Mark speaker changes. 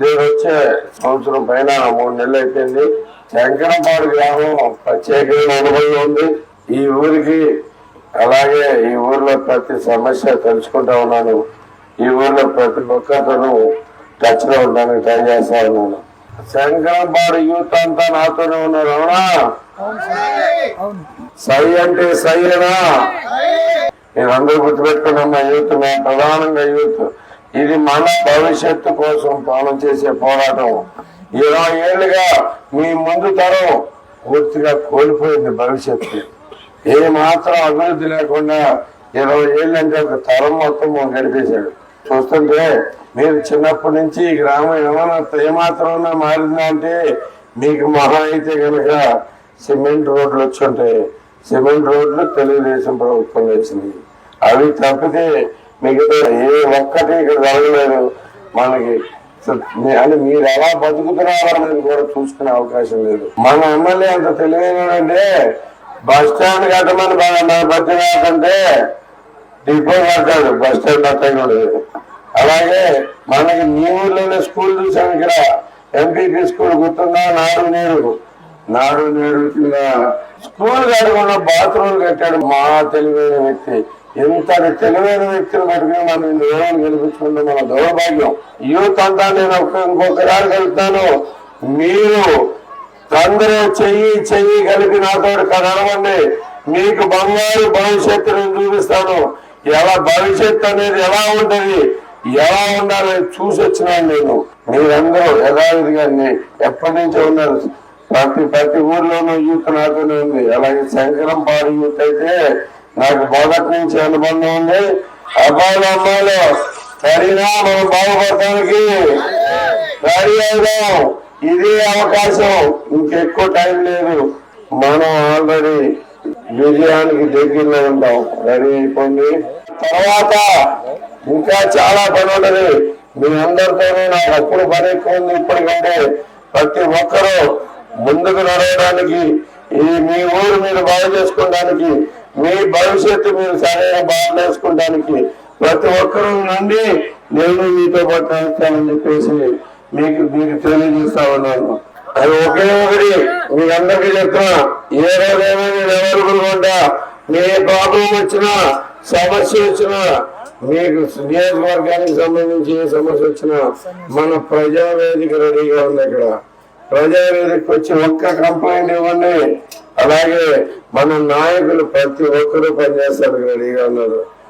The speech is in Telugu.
Speaker 1: నేను వచ్చే సంవత్సరం పైన 3 నెలలు అయిపోయింది. శంకరంపాడు గ్రామం ప్రత్యేకమైన అనుభవం ఉంది. ఈ ఊరికి అలాగే ఈ ఊర్లో ప్రతి సమస్య తెలుసుకుంటా ఉన్నాను. ఈ ఊర్లో ప్రతి ఒక్కరితోనూ టచ్ లో ఉండడానికి ట్రై చేస్తా ఉన్నాను. శంకరంపాడు యూత్ అంతా నాతోనే ఉన్నారు. అవునా? సై అంటే సైనా నేను అందరూ గుర్తుపెట్టుకున్నా. యూత్ మేము ప్రధానంగా యూత్ ఇది మన భవిష్యత్తు కోసం పాలన చేసే పోరాటం. 20 ఏళ్లుగా మీ ముందు తరం పూర్తిగా కోల్పోయింది. భవిష్యత్తు ఏ మాత్రం అభివృద్ధి లేకుండా 20 ఏళ్ళు అంటే ఒక తరం మొత్తం గడిపేశాడు. చూస్తుంటే మీరు చిన్నప్పటి నుంచి ఈ గ్రామం ఏమాత్రం మారిందా అంటే మీకు మహా అయితే కనుక సిమెంట్ రోడ్లు వచ్చుంటాయి. సిమెంట్ రోడ్లు తెలుగుదేశం ప్రభుత్వం వచ్చింది. అవి తప్పితే మిగతా ఏ ఒక్కటి ఇక్కడ జరగలేదు మనకి. అని మీరు ఎలా బతుకుతున్నారనేది కూడా చూసుకునే అవకాశం లేదు. మన ఎమ్మెల్యే అంత తెలివైనదంటే బస్ స్టాండ్ కట్టమని బతి కాకంటే డిపో కట్టాడు. బస్ స్టాండ్ కట్టకూడదు. అలాగే మనకి మీ ఊర్లోనే స్కూల్ చూసాను. ఇక్కడ ఎంపీపీ స్కూల్ గుర్తుందా? నాడు నేడు కింద స్కూల్ కట్టకుండా బాత్రూమ్ కట్టాడు. మా తెలివైన వ్యక్తి. ఎంత తెలివైన వ్యక్తులు పెట్టుకుని మనం ఎవరైనా గెలిపించుకుంటే మన దౌర్భాగ్యం. యూత్ అంతా నేను ఇంకొకసారి కలుపుతాను. మీరు అందరూ చెయ్యి కలిపి నాతో కనవండి. మీకు బంగారు భవిష్యత్తు నేను చూపిస్తాను. ఎలా భవిష్యత్తు అనేది ఎలా ఉంటది, ఎలా ఉండాలని చూసి వచ్చినాను నేను. మీరందరూ యథావిధిగా ఎప్పటి నుంచో ఉన్నారు. ప్రతి ఊర్లోనూ యూత్ నాతోనే ఉంది. అలాగే శంకరంపాడు యూత్ అయితే నాకు మొదటి నుంచి అనుబంధం ఉంది. అమ్మాయిలు సరినా మనం బాగుపడటానికి రెడీ అవుదాం. ఇదే అవకాశం. ఇంకెక్కువ టైం లేదు. మనం ఆల్రెడీ విజయానికి దగ్గరలో ఉంటాం. రెడీ అయిపోయింది. తర్వాత ఇంకా చాలా పని ఉండదు. మీ అందరితోనే నాకు అప్పుడు పని ఎక్కువ ఉంది. ఇప్పటికంటే ప్రతి ఒక్కరూ ముందుకు నడవడానికి, మీ ఊరు మీరు బాగు చేసుకోవడానికి, మీ భవిష్యత్తు మీరు సరైన బాగు చేసుకోవడానికి ప్రతి ఒక్కరూ నుండి నేను మీతో పాటు నడుస్తానని చెప్పేసి మీకు తెలియజేస్తా ఉన్నాను. అది ఒకే ఒకటి మీ అందరికీ చెప్తున్నా. ఏ రోజైనా నేను ఎవరుకుంటా మీ ప్రాబ్లం వచ్చినా, సమస్య వచ్చినా, మీకు నియోజకవర్గానికి సంబంధించి ఏ సమస్య వచ్చినా మన ప్రజావేదిక రెడీగా ఉంది. ఇక్కడ ప్రజావేదికకు వచ్చి ఒక్క కంప్లైంట్ ఇవ్వండి. అలాగే మన నాయకులు ప్రతి ఒక్కరూ పనిచేస్తానికి రెడీగా ఉన్నారు.